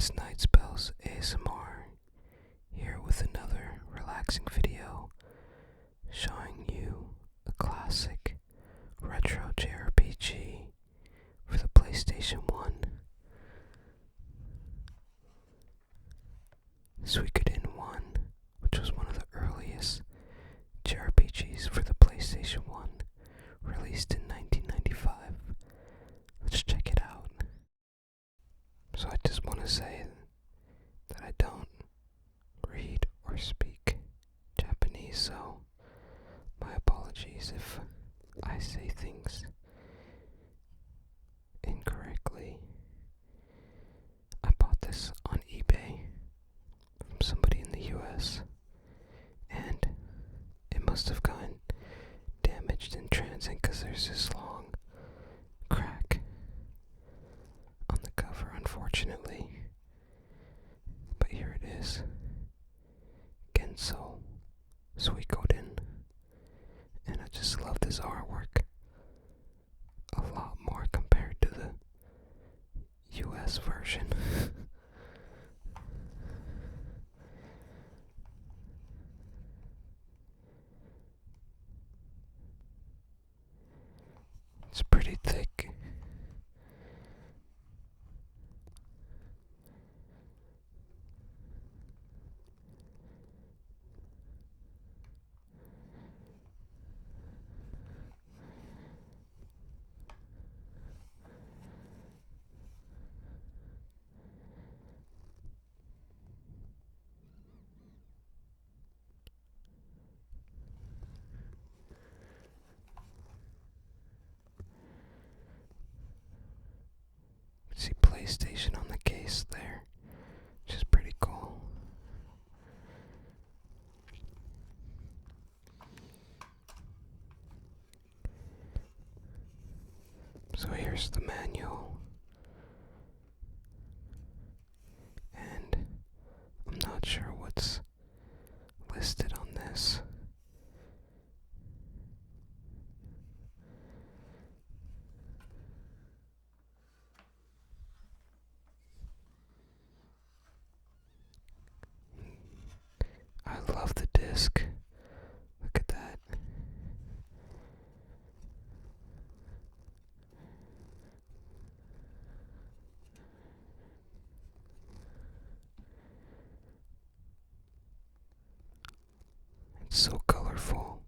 It's Night Spells ASMR, here with another relaxing video showing you a classic retro JRPG for the PlayStation 1. Suikoden 1, which was one of the earliest JRPGs for the PlayStation 1, released in 1995. Let's check it out. So I just want to say that I don't read or speak Japanese, so my apologies if I say things incorrectly. I bought this on eBay from somebody in the US, and it must have gotten damaged in transit because there's this long crack on the cover, unfortunately. But here it is. Genso Suikoden. And I just love this artwork a lot more compared to the US version. It's pretty thick. See PlayStation on the case there, which is pretty cool. So here's the manual, and I'm not sure what's listed on this. I love the disc. Look at that. It's so colorful.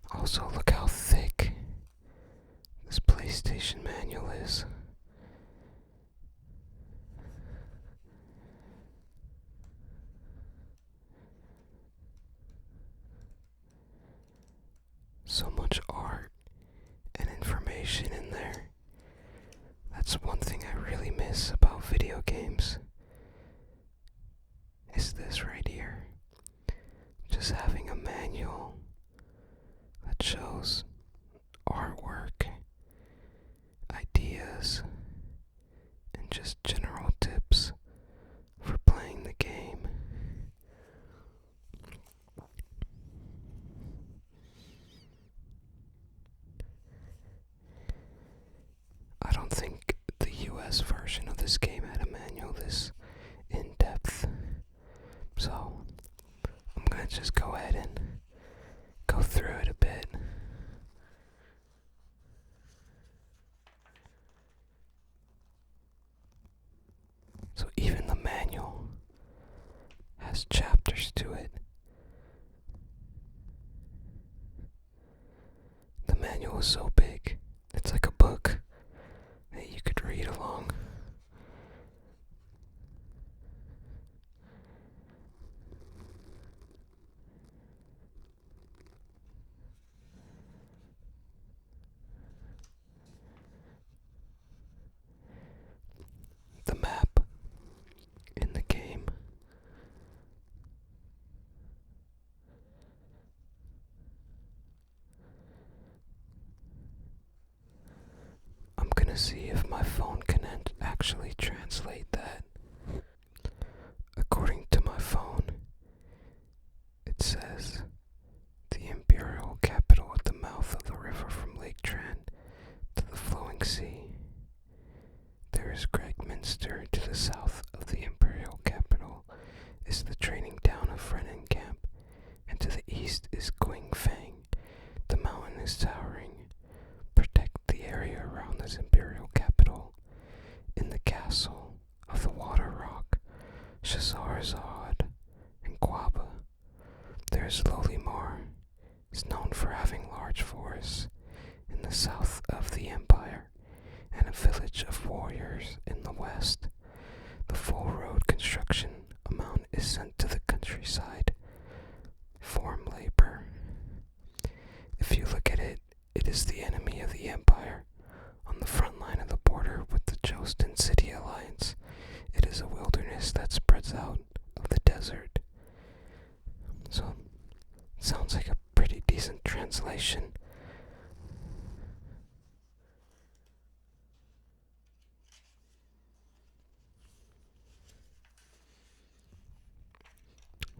Also, look how thick this PlayStation manual is. So much art and information in there. That's one thing I really miss about video games, is this right here. Just having a manual that shows artwork, ideas, and just general tips for playing the game. I don't think the US version of this game had a manual this in depth, so I'm gonna just go ahead and go through it a bit. So even the manual has chapters to it. The manual is so big, it's like a book that you could read along. The map in the game. I'm gonna see if my phone can actually translate that. According to my phone, closer to the south of the imperial capital is the training town of Renan Camp, and to the east is Guingfang. The mountain is towering. Protect the area around this imperial capital. In the castle of the Water Rock, Shazarzad, and Quaba, there is Lolimar. Is known for having large forests in the south of the empire and a village of warriors in the west. The full road construction amount is sent to the countryside. Farm labor. If you look at it, it is the enemy of the empire. On the front line of the border with the Jostin City Alliance, it is a wilderness that spreads out of the desert. So, it sounds like a pretty decent translation.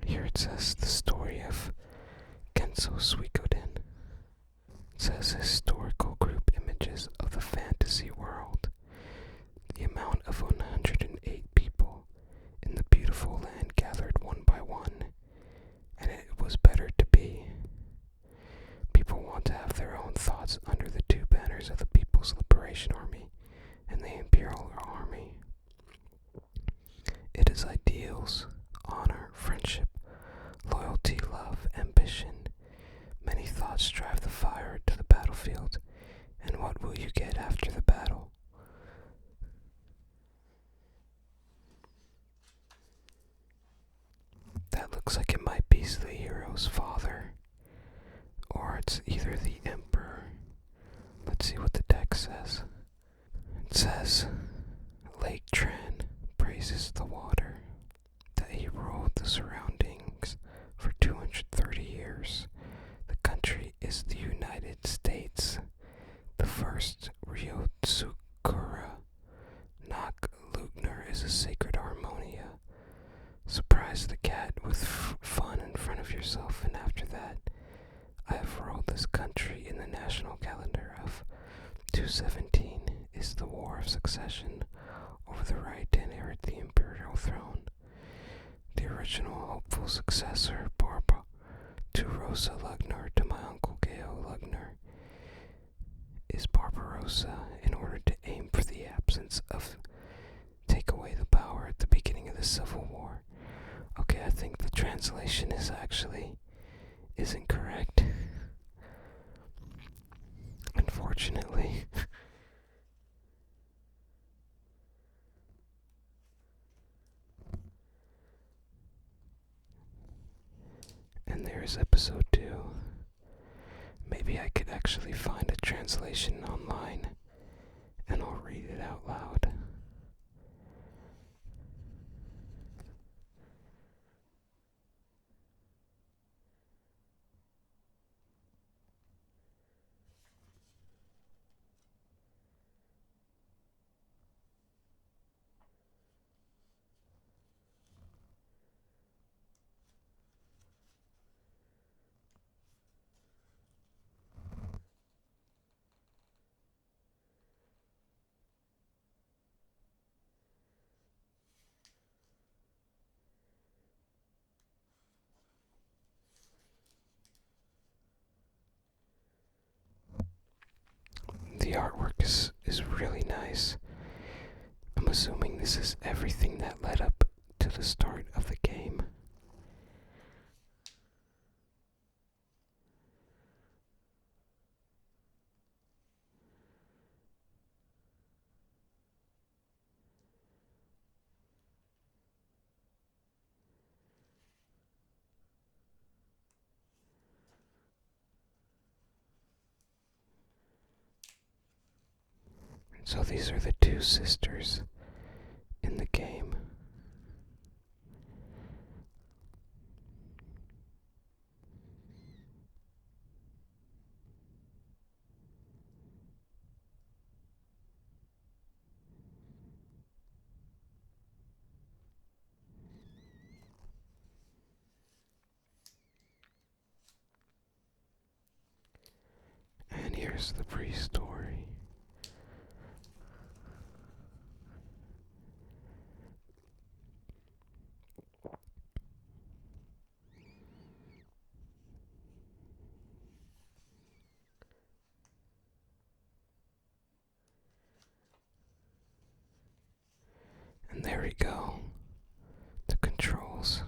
Here it says the story of Genso Suikoden. It says historical group images of the fantasy world. The amount of 108 people in the beautiful land gathered one by one, and it was better to be. People want to have their own thoughts under the two banners of the People's Liberation Army and the Imperial Army. It is ideals, honor, friendship, loyalty, love, ambition. Many thoughts drive the fire to the battlefield, and what will you get after the battle? That looks like it might be the hero's father, or it's either the emperor. Let's see what the text says. It says, Lake Tran praises the water, that he ruled the surroundings for 230 years. The country is the United States. The first Ryotsukura Nak Lugner is a sacred harmonia. Surprise the cat with fun in front of yourself, and after that, I have ruled this country in the national calendar of 217 is the War of Succession over the right to inherit the imperial throne. The original hopeful successor, Barbara, to Rosa Lugner, to my uncle Geo Lugner, is Barbarossa in order to aim for the absence of take away the power at the beginning of the Civil War. Okay, I think the translation is incorrect. Unfortunately. And there's episode 2. Maybe I could actually find a translation online, and I'll read it out loud. The artwork is really nice. I'm assuming this is everything that led up to the start of the game. So these are the two sisters in the game. And here's the pre-story. There we go. The controls.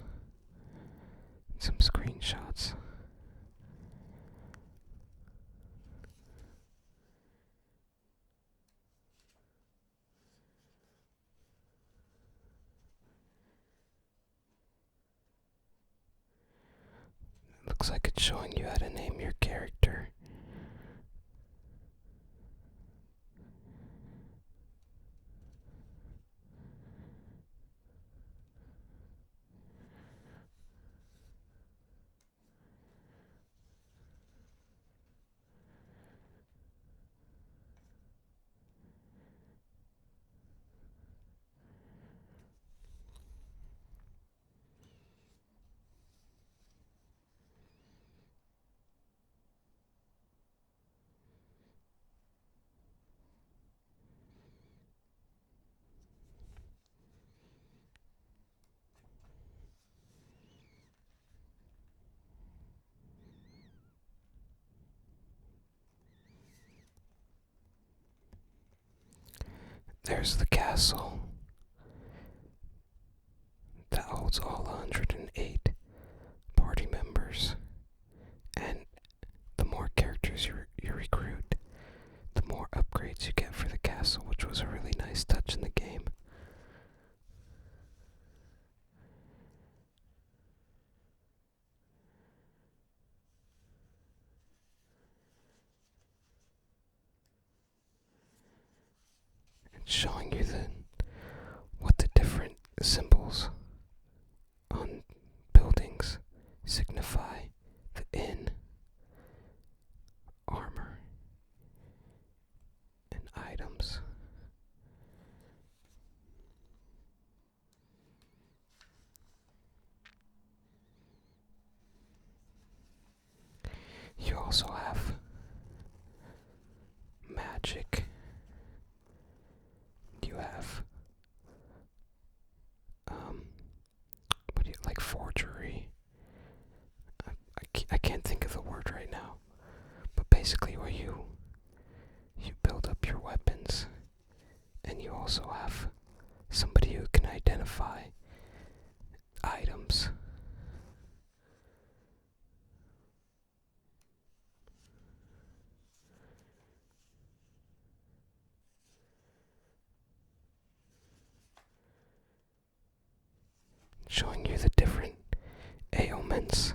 Some screenshots. Looks like it's showing you how to name your character. There's the castle that holds all 108 party members, and the more characters you recruit, the more upgrades you get for the castle, which was a really nice touch in the game. It's showing you what the different symbols on buildings signify: the inn, armor, and items. You also have magic. You have like forgery. I can't think of the word right now, but basically where you build up your weapons, and you also have somebody who can identify items. Showing you the different ailments,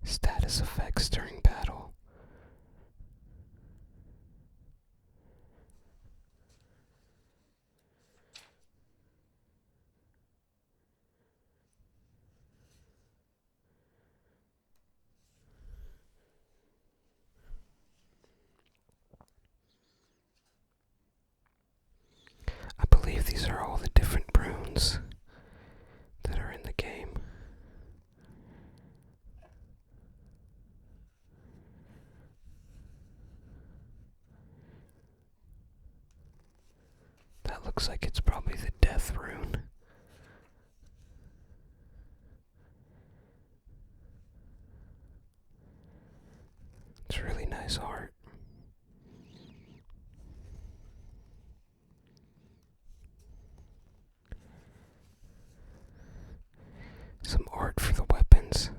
status effects during battle. I believe these are all the different runes that are in the game. That looks like it's probably the death rune. It's really nice art. Some art for the weapons.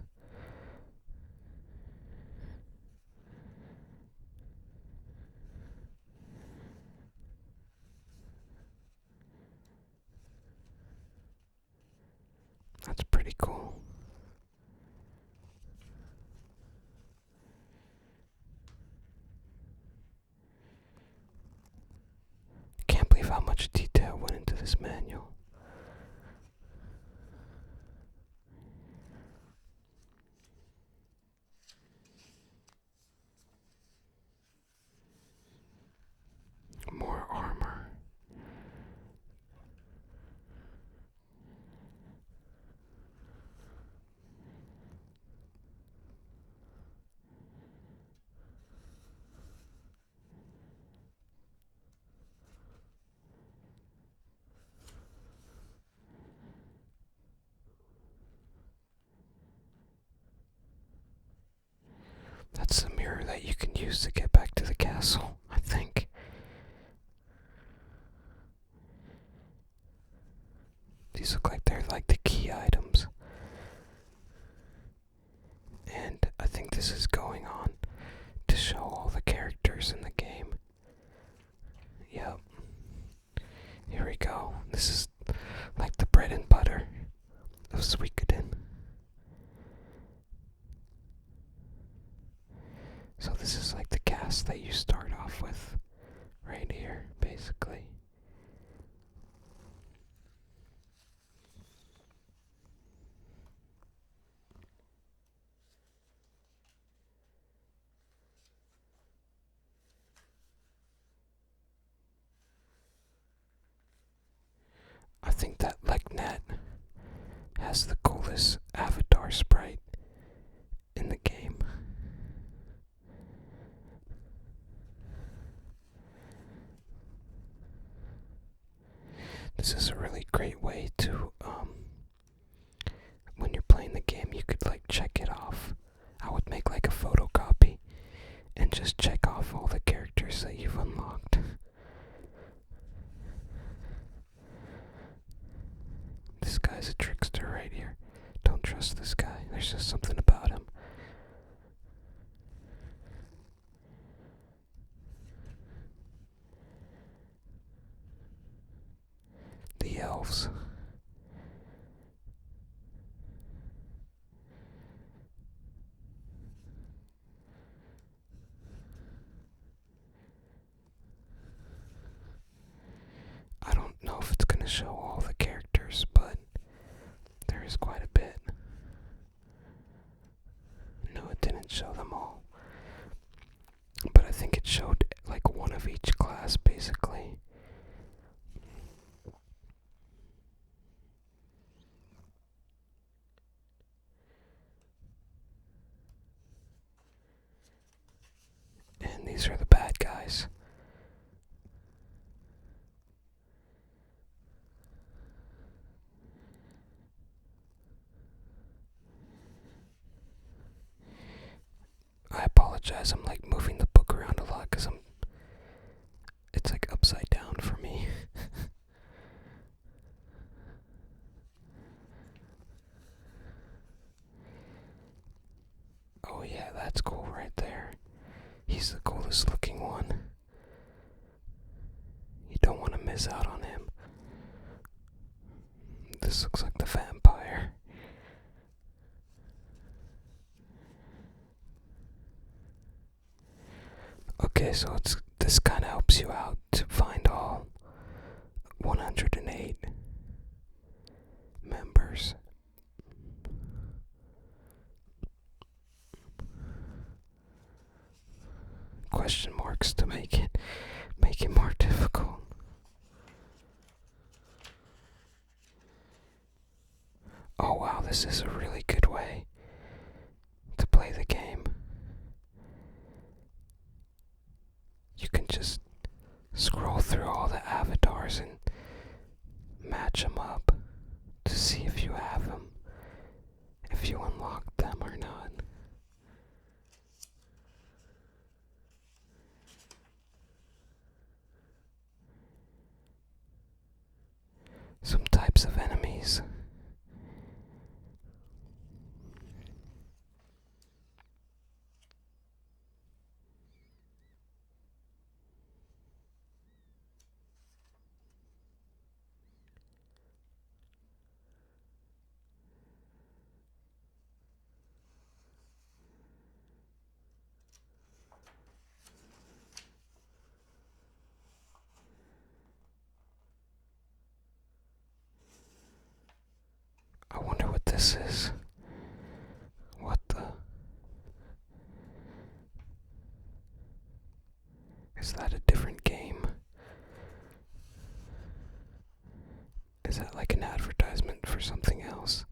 That's pretty cool. Can't believe how much detail went into this manual. More armor. That's the mirror that you can use to get back to the castle, I think. These look like they're like the key items. And I think this is going on to show all the characters in the game. Yep. Here we go. This is like the bread and butter of Suikoden. So this is like the cast that you start off with right here, basically. I think that LegNet has the coolest avatar sprite in the game. This is a really great way to, when you're playing the game, you could like check it off. I would make like a photocopy and just check off all the characters that you've unlocked. This guy's a trickster right here. Don't trust this guy. There's just something about him. The elves. I don't know if it's going to show all the characters, but there is quite a bit. No, it didn't show them all. But I think it showed like one of each class, basically. And these are the bad guys. I apologize, I'm like moving the book around a lot because it's like upside down for me. Oh yeah, that's cool right there. He's the coolest looking one. You don't want to miss out on him. This looks like the vampire. Okay, so this kind of helps you out to find all 108 members. Question marks to make it more difficult. Oh wow, this is a really good way to play the game. You can just scroll through all the avatars and match them up to see if you have them, if you unlocked them or not. Some types of enemies. I wonder what this is. What the? Is that a different game? Is that like an advertisement for something else?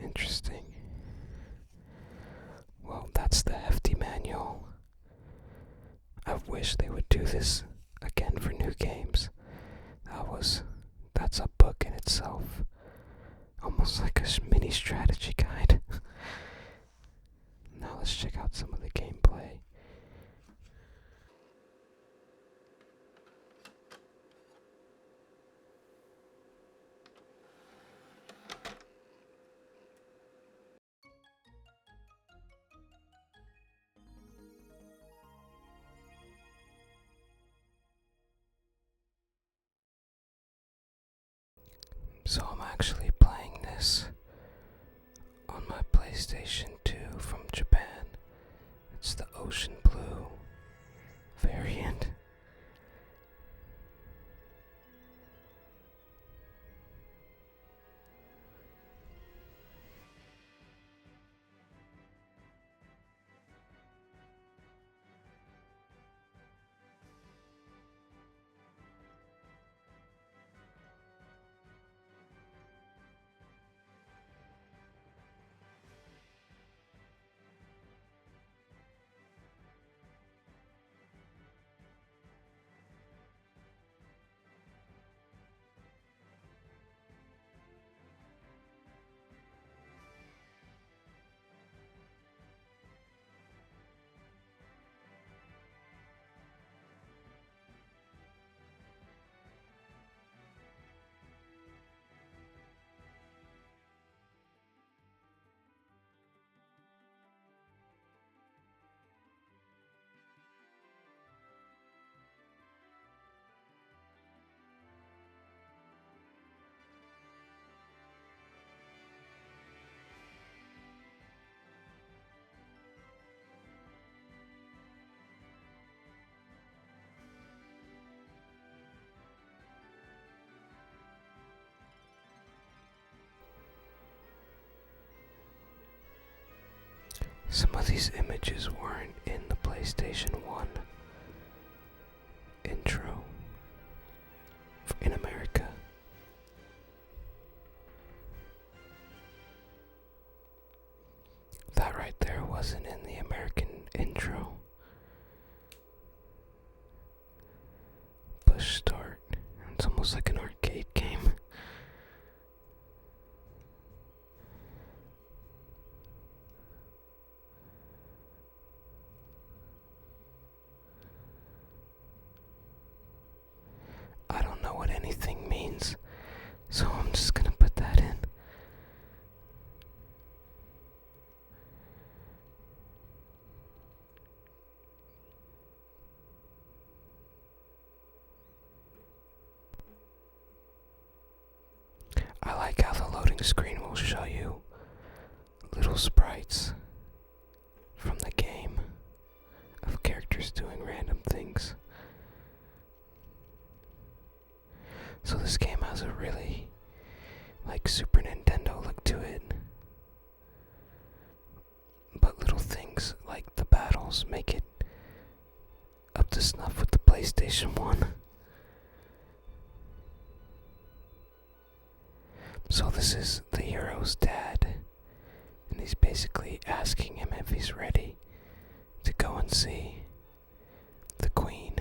Interesting. Well, that's the hefty manual. I wish they would do this again for new games. That's a book in itself. Almost like a mini strategy guide. Now let's check out some of the gameplay. So I'm actually playing this on my PlayStation 2 from Japan. It's the Ocean Blue variant. Some of these images weren't in the PlayStation 1 intro in America. That right there wasn't in the American intro. Push start. It's almost like an arcade game. I don't know what anything means, so I'm just gonna put that in. I like how the loading screen will show you little sprites from the game of characters doing random things. So this game has a really Super Nintendo look to it, but little things like the battles make it up to snuff with the PlayStation 1. So this is the hero's dad, and he's basically asking him if he's ready to go and see the Queen.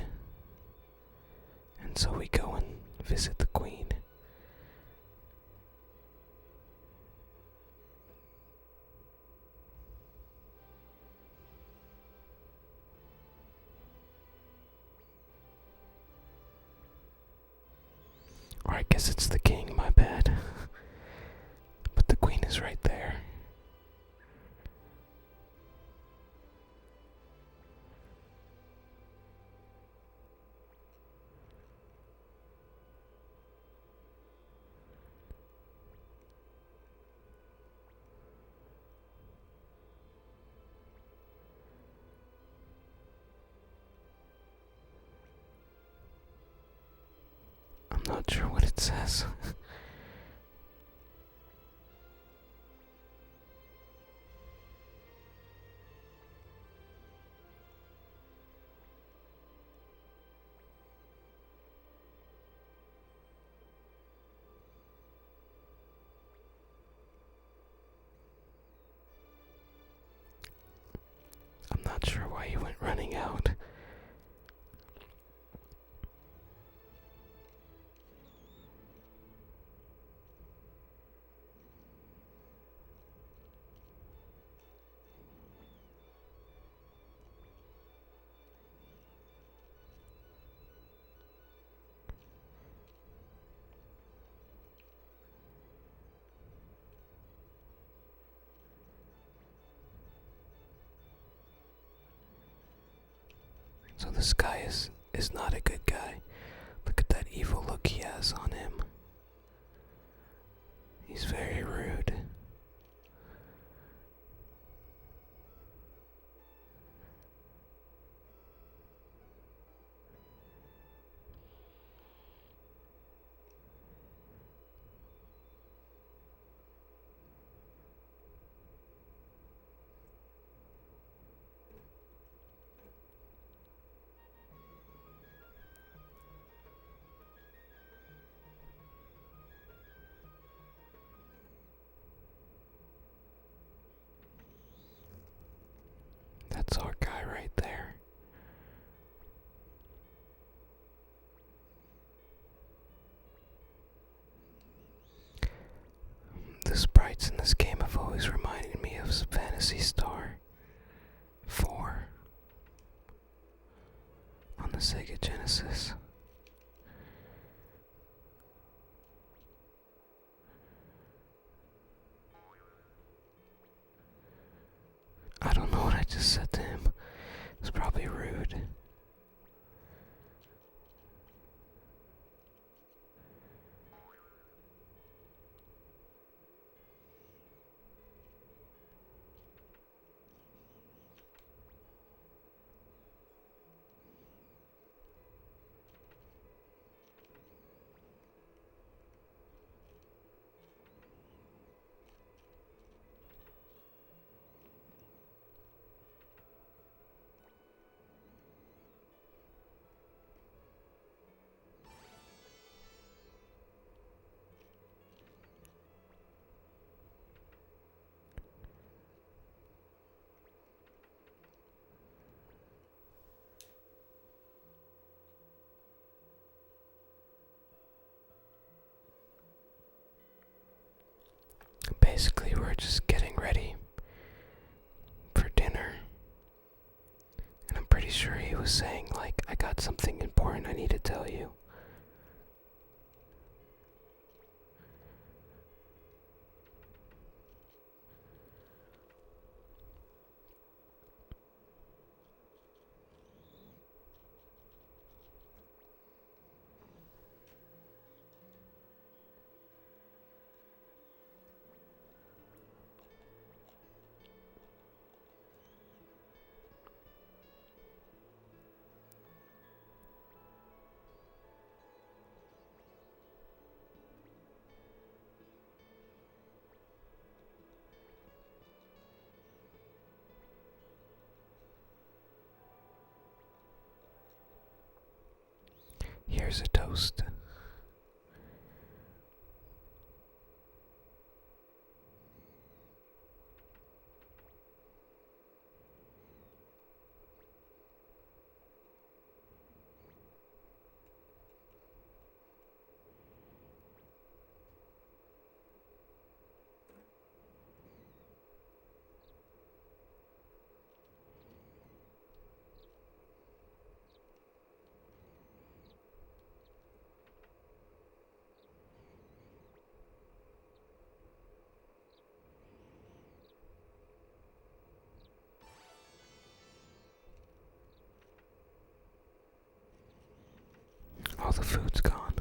And so we go and visit the Queen. Or I guess it's the king, my bad. But the Queen is right there. I'm not sure what it says. I'm not sure why he went running out. So this guy is not a good guy. Look at that evil look he has on him. That's our guy right there. The sprites in this game have always reminded me of Phantasy Star 4 on the Sega Genesis. I don't know what I just said to him. It's probably rude. Basically, we're just getting ready for dinner. And I'm pretty sure he was saying, like, I got something important I need to tell you. Here's a toast. All the food's gone.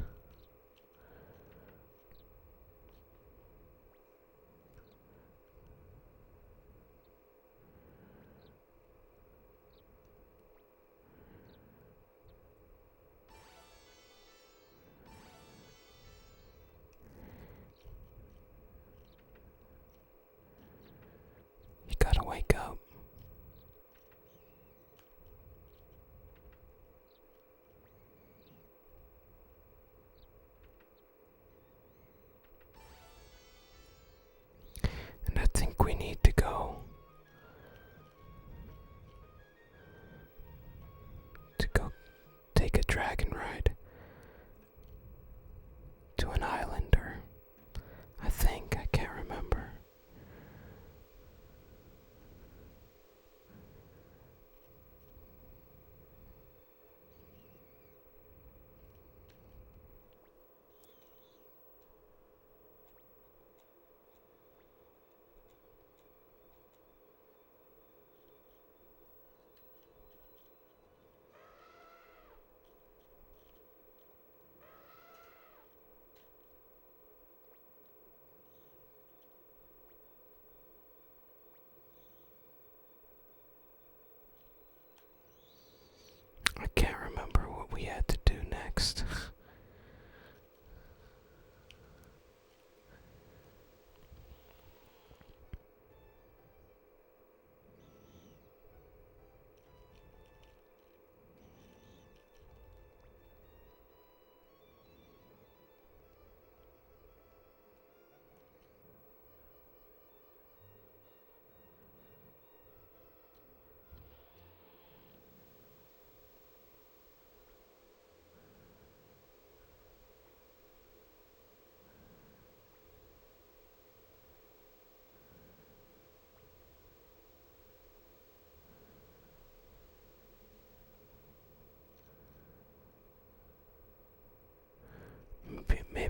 You gotta wake up. And I think we need to go take a dragon ride to an island, or I can't remember. I can't remember what we had to do next.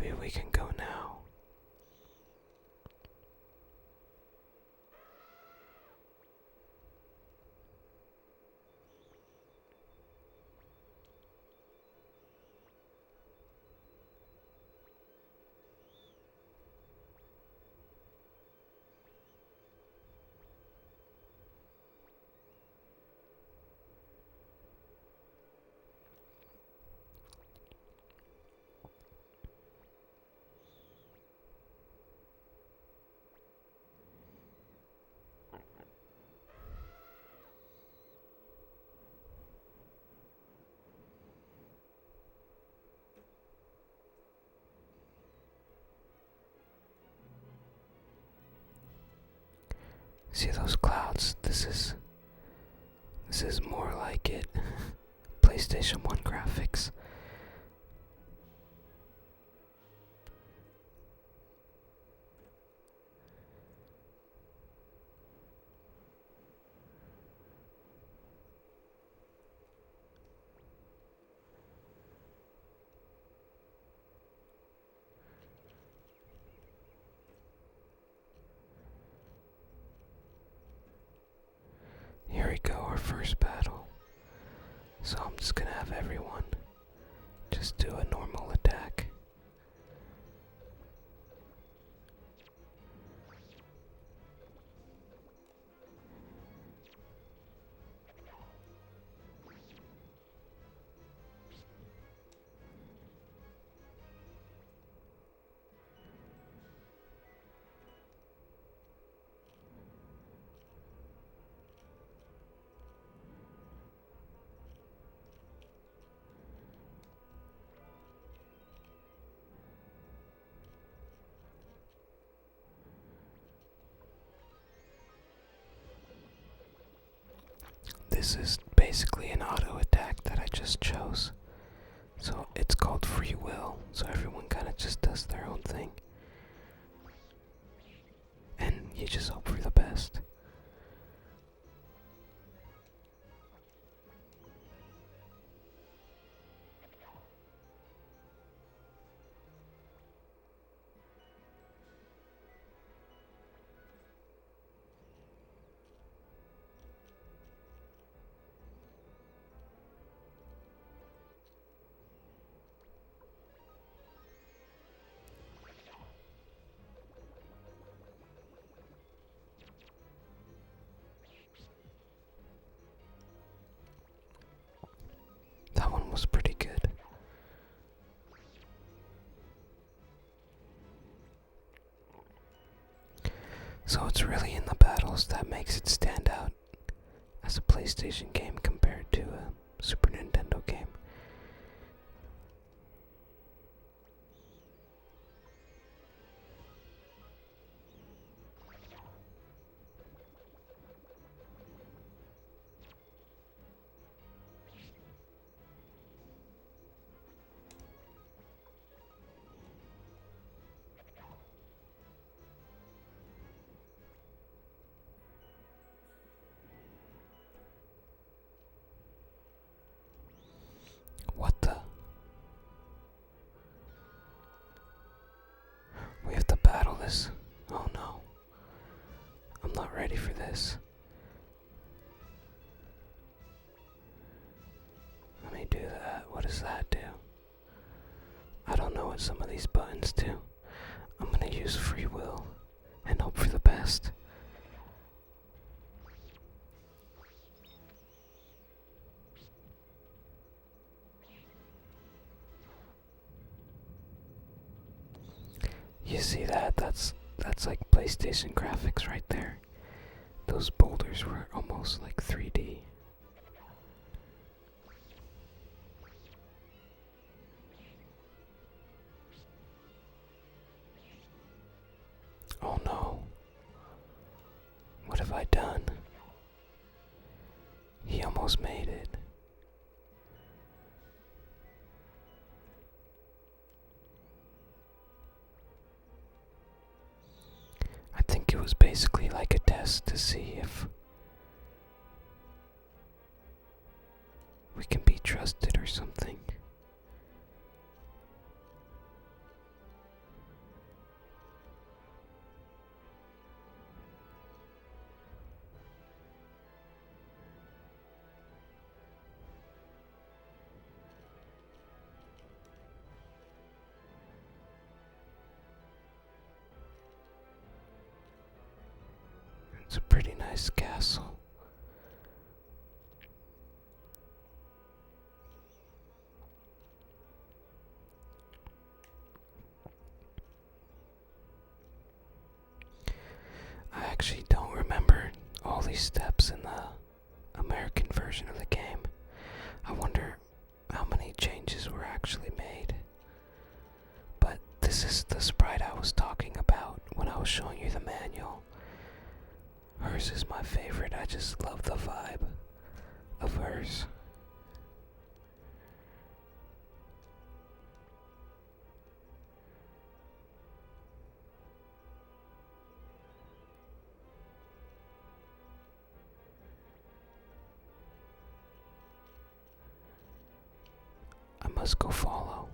Maybe we can go now. See those clouds? This is more like it. PlayStation 1 graphics. Here we go, our first battle. So I'm just gonna have everyone just do a normal attack. This is basically an auto attack that I just chose. So it's called free will. So everyone kind of just does their own thing. And you just hope for the best. That one was pretty good. So it's really in the battles that makes it stand out as a PlayStation game compared to a Super Nintendo game. What the? We have to battle this. Oh no. I'm not ready for this. Let me do that. What does that do? I don't know what some of these buttons do. I'm gonna use free will and hope for the best. You see that? That's like PlayStation graphics right there. Those boulders were almost like 3D. Oh no. What have I done? He almost made it. I think it was basically like a test to see if we can be trusted or something. It's a pretty nice castle. I actually don't remember all these steps in the American version of the game. I wonder how many changes were actually made. But this is the sprite I was talking about when I was showing you the manual. Hers is my favorite. I just love the vibe of hers. I must go follow.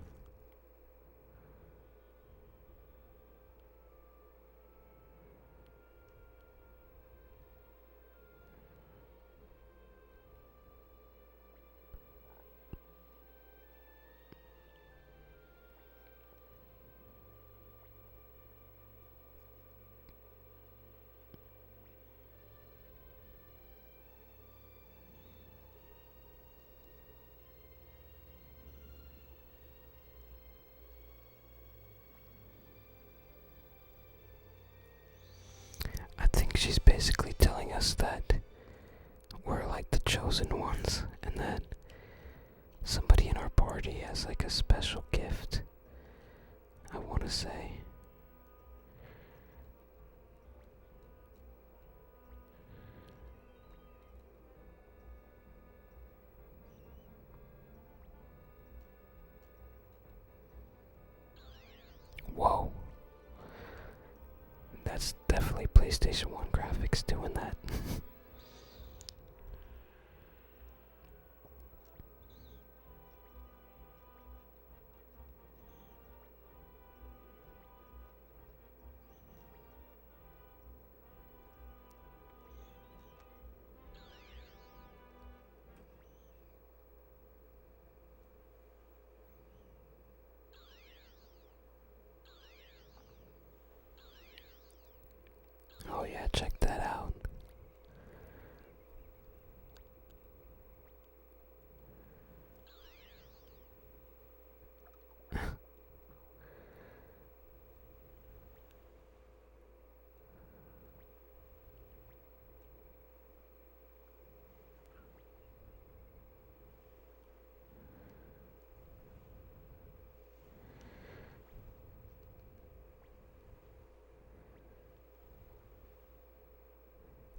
I think she's basically telling us that we're like the chosen ones and that somebody in our party has like a special gift. I want to say. Whoa. That's definitely PlayStation 1 graphics doing that. Oh yeah, check that out.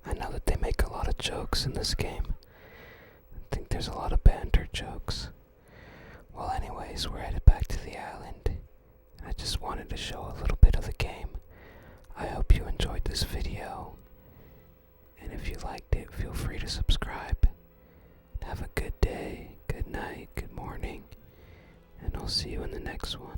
I know that they make a lot of jokes in this game. I think there's a lot of banter jokes. Well, anyways, we're headed back to the island. I just wanted to show a little bit of the game. I hope you enjoyed this video. And if you liked it, feel free to subscribe. Have a good day, good night, good morning. And I'll see you in the next one.